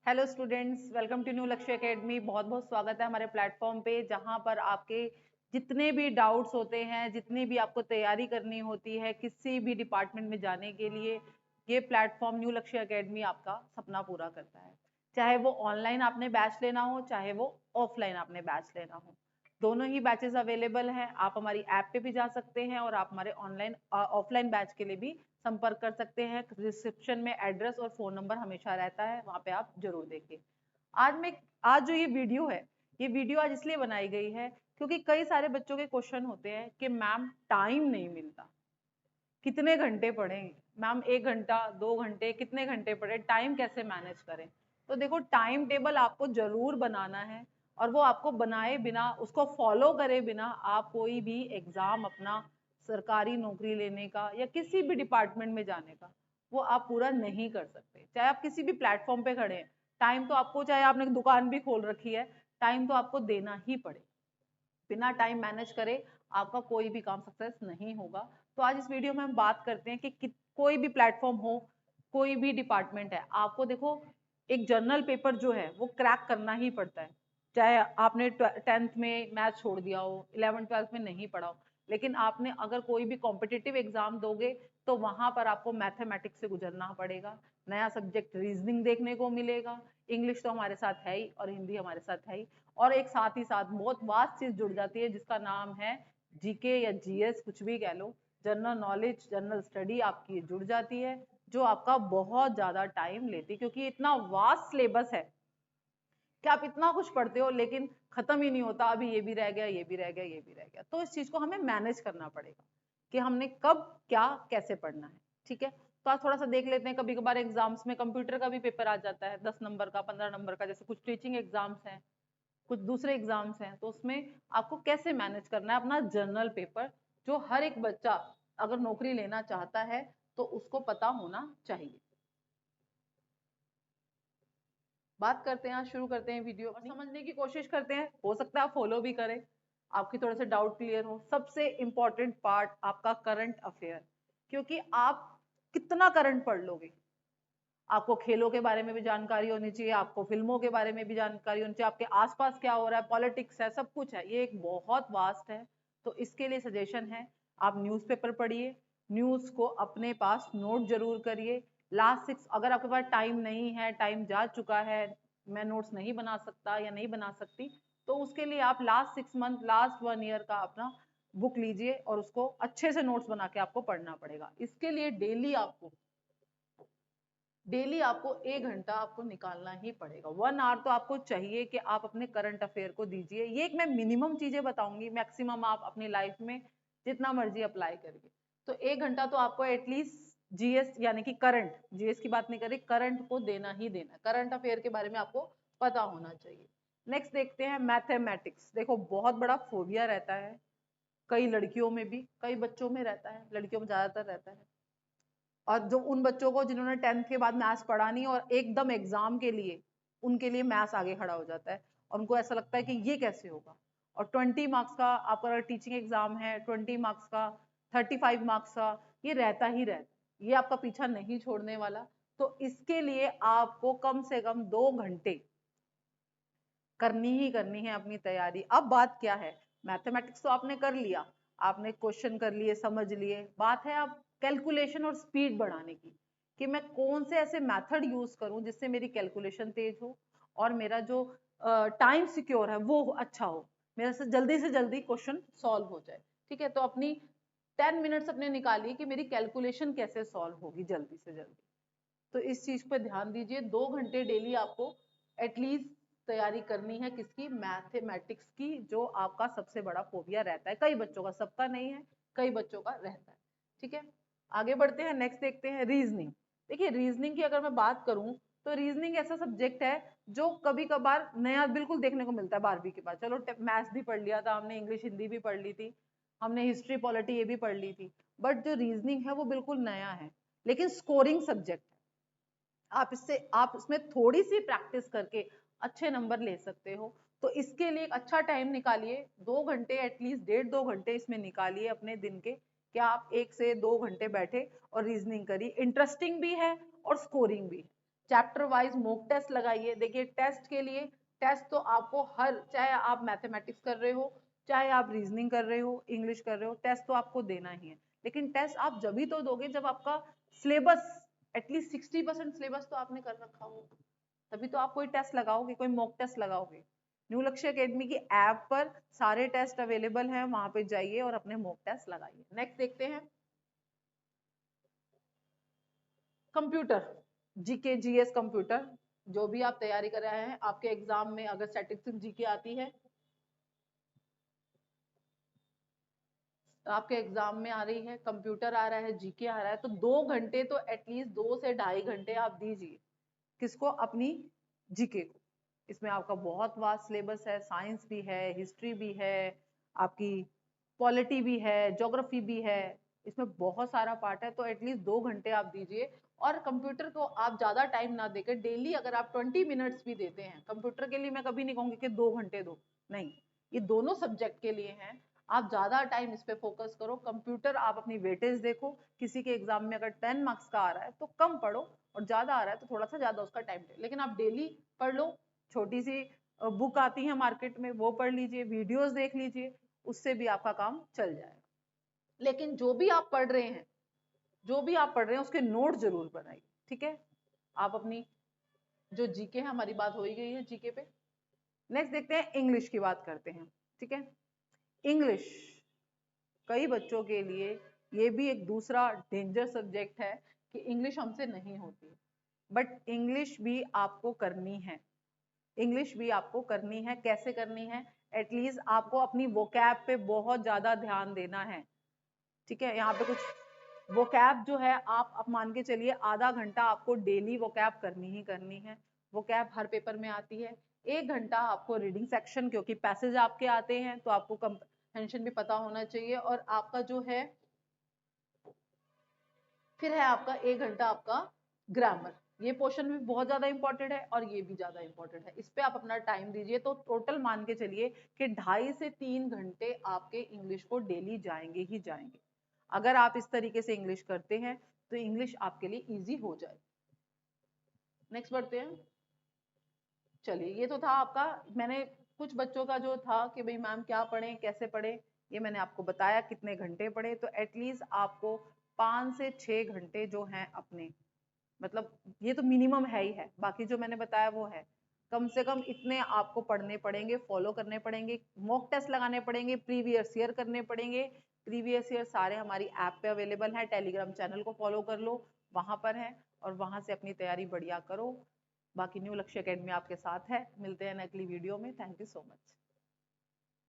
Hello students, welcome to new Lakshya academy. बहुत बहुत स्वागत है हमारे प्लेटफॉर्म पे, जहां पर आपके जितने भी डाउट्स होते हैं, जितनी भी आपको तैयारी करनी होती है किसी भी डिपार्टमेंट में जाने के लिए, ये प्लेटफॉर्म न्यू लक्ष्य एकेडमी आपका सपना पूरा करता है। चाहे वो ऑनलाइन आपने बैच लेना हो, चाहे वो ऑफलाइन आपने बैच लेना हो, दोनों ही बैचेस अवेलेबल हैं। आप हमारी ऐप पे भी जा सकते हैं और आप हमारे ऑनलाइन ऑफलाइन बैच के लिए भी संपर्क कर सकते हैं। रिसेप्शन में एड्रेस और फोन नंबर हमेशा रहता है, वहां पे आप जरूर देखिए। आज जो ये वीडियो है, ये वीडियो आज इसलिए बनाई गई है क्योंकि कई सारे बच्चों के क्वेश्चन होते हैं कि मैम टाइम नहीं मिलता, कितने घंटे पढ़ें मैम, 1 घंटा 2 घंटे, कितने घंटे पढ़े, टाइम कैसे मैनेज करें। तो देखो, टाइम टेबल आपको जरूर बनाना है, और वो आपको बनाए बिना, उसको फॉलो करे बिना आप कोई भी एग्जाम अपना सरकारी नौकरी लेने का या किसी भी डिपार्टमेंट में जाने का, वो आप पूरा नहीं कर सकते। चाहे आप किसी भी प्लेटफॉर्म पे खड़े हैं, टाइम तो आपको, चाहे आपने दुकान भी खोल रखी है, टाइम तो आपको देना ही पड़े। बिना टाइम मैनेज करे आपका कोई भी काम सक्सेस नहीं होगा। तो आज इस वीडियो में हम बात करते हैं कि कोई भी प्लेटफॉर्म हो, कोई भी डिपार्टमेंट है, आपको देखो एक जर्नल पेपर जो है वो क्रैक करना ही पड़ता है। चाहे आपने 10th में मैथ छोड़ दिया हो, 11th 12th में नहीं पढ़ा हो, लेकिन आपने अगर कोई भी कॉम्पिटिटिव एग्जाम दोगे तो वहां पर आपको मैथमेटिक्स से गुजरना पड़ेगा। नया सब्जेक्ट रीजनिंग देखने को मिलेगा, इंग्लिश तो हमारे साथ है ही और हिंदी हमारे साथ है ही, और एक साथ ही साथ बहुत वास्ट चीज जुड़ जाती है जिसका नाम है जीके या जीएस, कुछ भी कह लो, जनरल नॉलेज, जनरल स्टडी आपकी जुड़ जाती है, जो आपका बहुत ज्यादा टाइम लेती है, क्योंकि इतना वास्ट सिलेबस है कि आप इतना कुछ पढ़ते हो लेकिन खत्म ही नहीं होता। अभी ये भी रह गया, ये भी रह गया, ये भी रह गया। तो इस चीज को हमें मैनेज करना पड़ेगा कि हमने कब क्या कैसे पढ़ना है। ठीक है, तो आज थोड़ा सा देख लेते हैं। कभी कभार एग्जाम्स में कंप्यूटर का भी पेपर आ जाता है, 10 नंबर का, 15 नंबर का, जैसे कुछ टीचिंग एग्जाम्स हैं, कुछ दूसरे एग्जाम्स हैं, तो उसमें आपको कैसे मैनेज करना है अपना जर्नल पेपर, जो हर एक बच्चा अगर नौकरी लेना चाहता है तो उसको पता होना चाहिए। बात करते हैं, शुरू करते हैं वीडियो और समझने की कोशिश करते हैं। हो सकता है आप फॉलो भी करें, आपके थोड़े से डाउट क्लियर हो। सबसे इंपॉर्टेंट पार्ट आपका करंट अफेयर, क्योंकि आप कितना करंट पढ़ लोगे, आपको खेलों के बारे में भी जानकारी होनी चाहिए, आपको फिल्मों के बारे में भी जानकारी होनी चाहिए, आपके आसपास क्या हो रहा है, पॉलिटिक्स है, सब कुछ है। ये एक बहुत वास्ट है। तो इसके लिए सजेशन है, आप न्यूज़पेपर पढ़िए, न्यूज़ को अपने पास नोट जरूर करिए। लास्ट 6, अगर आपके पास टाइम नहीं है, टाइम जा चुका है, मैं नोट्स नहीं बना सकता या नहीं बना सकती, तो उसके लिए आप लास्ट 6 मंथ, लास्ट 1 ईयर का अपना बुक लीजिए और उसको अच्छे से नोट्स बना के आपको पढ़ना पड़ेगा। इसके लिए डेली आपको 1 घंटा आपको निकालना ही पड़ेगा। 1 आवर तो आपको चाहिए कि आप अपने करंट अफेयर को दीजिए। ये एक मैं मिनिमम चीजें बताऊंगी, मैक्सिमम आप अपनी लाइफ में जितना मर्जी अप्लाई करिए। तो 1 घंटा तो आपको एटलीस्ट जीएस यानी कि करंट, जीएस की बात नहीं करें, करंट को देना ही देना, करंट अफेयर के बारे में आपको पता होना चाहिए। नेक्स्ट देखते हैं मैथमेटिक्स। देखो, बहुत बड़ा फोबिया रहता है, कई लड़कियों में भी, कई बच्चों में रहता है, लड़कियों में ज्यादातर रहता है। और जो उन बच्चों को जिन्होंने 10th के बाद मैथ्स पढ़ा नहीं और एकदम एग्जाम के लिए, उनके लिए मैथ्स आगे खड़ा हो जाता है और उनको ऐसा लगता है कि ये कैसे होगा। और 20 मार्क्स का आपका अगर टीचिंग एग्जाम है, 20 मार्क्स का, 35 मार्क्स का, ये रहता ही रहता है, ये आपका पीछा नहीं छोड़ने वाला। तो इसके लिए आपको कम से कम 2 घंटे करनी ही करनी है अपनी तैयारी। अब बात क्या है, मैथमेटिक्स तो आपने कर लिया, आपने क्वेश्चन कर लिए, समझ लिए, बात है अब कैलकुलेशन और स्पीड बढ़ाने की, कि मैं कौन से ऐसे मेथड यूज करूं जिससे मेरी कैलकुलेशन तेज हो और मेरा जो टाइम सिक्योर है वो अच्छा हो, मेरे से जल्दी क्वेश्चन सॉल्व हो जाए। ठीक है, तो अपनी 10 मिनट्स अपने निकालिए कि मेरी कैलकुलेशन कैसे सॉल्व होगी जल्दी से जल्दी। तो इस चीज पे ध्यान दीजिए। 2 घंटे डेली आपको एटलीस्ट तैयारी करनी है, किसकी, मैथमेटिक्स की, जो आपका सबसे बड़ा फोबिया रहता है। कई बच्चों का, सबका नहीं है, कई बच्चों का रहता है। ठीक है, आगे बढ़ते हैं, नेक्स्ट देखते हैं रीजनिंग। देखिए, रीजनिंग की अगर मैं बात करूं तो रीजनिंग ऐसा सब्जेक्ट है जो कभी कभार नया बिल्कुल देखने को मिलता है 12वीं के बाद। चलो मैथ्स भी पढ़ लिया था हमने, इंग्लिश हिंदी भी पढ़ ली थी हमने, हिस्ट्री पॉलिटी ये भी पढ़ ली थी, बट जो रीजनिंग है वो बिल्कुल नया है, लेकिन स्कोरिंग सब्जेक्ट है। आप इसमें थोड़ी सी प्रैक्टिस करके अच्छे नंबर ले सकते हो। तो इसके लिए एक अच्छा टाइम निकालिए, 2 घंटे, एटलीस्ट 1.5-2 घंटे इसमें निकालिए अपने दिन के, कि आप 1 से 2 घंटे बैठे और रीजनिंग करिए। इंटरेस्टिंग भी है और स्कोरिंग भी है। चैप्टर वाइज मॉक टेस्ट लगाइए। देखिए टेस्ट के लिए, टेस्ट तो आपको हर, चाहे आप मैथमेटिक्स कर रहे हो, चाहे आप रीजनिंग कर रहे हो, इंग्लिश कर रहे हो, टेस्ट तो आपको देना ही है। लेकिन टेस्ट आप जब भी तो दोगे जब आपका सिलेबस एटलीस्ट 60% सिलेबस तो आपने कर रखा हो, तभी तो आप कोई टेस्ट लगाओगे, कोई मॉक टेस्ट लगाओगे। न्यू लक्ष्य एकेडमी की ऐप पर सारे टेस्ट अवेलेबल हैं, वहां पे जाइए और अपने मॉक टेस्ट लगाइए। नेक्स्ट देखते हैं कंप्यूटर, जीके जीएस कंप्यूटर। जो भी आप तैयारी कर रहे हैं, आपके एग्जाम में अगर स्टैटिस्टिक्स जीके आती है तो आपके एग्जाम में आ रही है, कंप्यूटर आ रहा है, जीके आ रहा है, तो 2 घंटे तो एटलीस्ट 2 से 2.5 घंटे आप दीजिए। किसको? अपनी जीके को। इसमें आपका बहुत वास्ट सिलेबस है, साइंस भी है, हिस्ट्री भी है, आपकी पॉलिटी भी है, ज्योग्राफी भी है, इसमें बहुत सारा पार्ट है। तो एटलीस्ट 2 घंटे आप दीजिए। और कंप्यूटर को आप ज्यादा टाइम ना देकर डेली अगर आप 20 मिनट्स भी देते हैं, कंप्यूटर के लिए मैं कभी नहीं कहूंगी कि 2 घंटे दो, नहीं, ये दोनों सब्जेक्ट के लिए हैं। आप ज्यादा टाइम इस पे फोकस करो। कंप्यूटर आप अपनी वेटेज देखो, किसी के एग्जाम में अगर 10 मार्क्स का आ रहा है तो कम पढ़ो, और ज्यादा आ रहा है तो थोड़ा सा ज्यादा उसका टाइम दे, लेकिन आप डेली पढ़ लो। छोटी सी बुक आती है मार्केट में, वो पढ़ लीजिए, वीडियोस देख लीजिए, उससे भी आपका काम चल जाएगा। लेकिन जो भी आप पढ़ रहे हैं, जो भी आप पढ़ रहे हैं उसके नोट जरूर बनाइए, ठीक है। आप अपनी जो जीके है, हमारी बात हो ही गई है जीके पे। नेक्स्ट देखते हैं, इंग्लिश की बात करते हैं, ठीक है। इंग्लिश कई बच्चों के लिए ये भी एक दूसरा डेंजर सब्जेक्ट है कि इंग्लिश हमसे नहीं होती, बट इंग्लिश भी आपको करनी है। इंग्लिश भी आपको करनी है। कैसे करनी है? एटलीस्ट आपको अपनी वोकैब पे बहुत ज्यादा ध्यान देना है, ठीक है। यहाँ पे कुछ वोकैब जो है, आप मान के चलिए आधा घंटा आपको डेली वोकैब करनी ही करनी है। वोकैब हर पेपर में आती है। 1 घंटा आपको रीडिंग सेक्शन, क्योंकि पैसेज आपके आते हैं तो आपको कंप्रहेंशन भी पता होना चाहिए। और आपका जो है फिर है आपका 1 घंटा आपका ग्रामर। ये पोर्शन भी बहुत ज्यादा इंपॉर्टेंट है और ये भी ज्यादा इंपॉर्टेंट है, इस पे आप अपना टाइम दीजिए। तो टोटल मान के चलिए कि 2.5 से 3 घंटे आपके इंग्लिश को डेली जाएंगे ही जाएंगे। अगर आप इस तरीके से इंग्लिश करते हैं तो इंग्लिश आपके लिए इजी हो जाए। नेक्स्ट बढ़ते हैं। चलिए, ये तो था आपका, मैंने कुछ बच्चों का जो था कि भाई मैम क्या पढ़ें, कैसे पढ़ें, ये मैंने आपको बताया, कितने घंटे पढ़े। तो एटलीस्ट आपको 5 से 6 घंटे जो हैं अपने, मतलब ये तो मिनिमम है ही है, बाकी जो मैंने बताया वो है, कम से कम इतने आपको पढ़ने पड़ेंगे, फॉलो करने पड़ेंगे, मॉक टेस्ट लगाने पड़ेंगे, प्रीवियस ईयर करने पड़ेंगे। प्रीवियस ईयर सारे हमारी ऐप पे अवेलेबल है, टेलीग्राम चैनल को फॉलो कर लो, वहां पर है, और वहां से अपनी तैयारी बढ़िया करो। बाकी न्यू लक्ष्य एकेडमी आपके साथ है। मिलते हैं अगली वीडियो में। Thank you so much.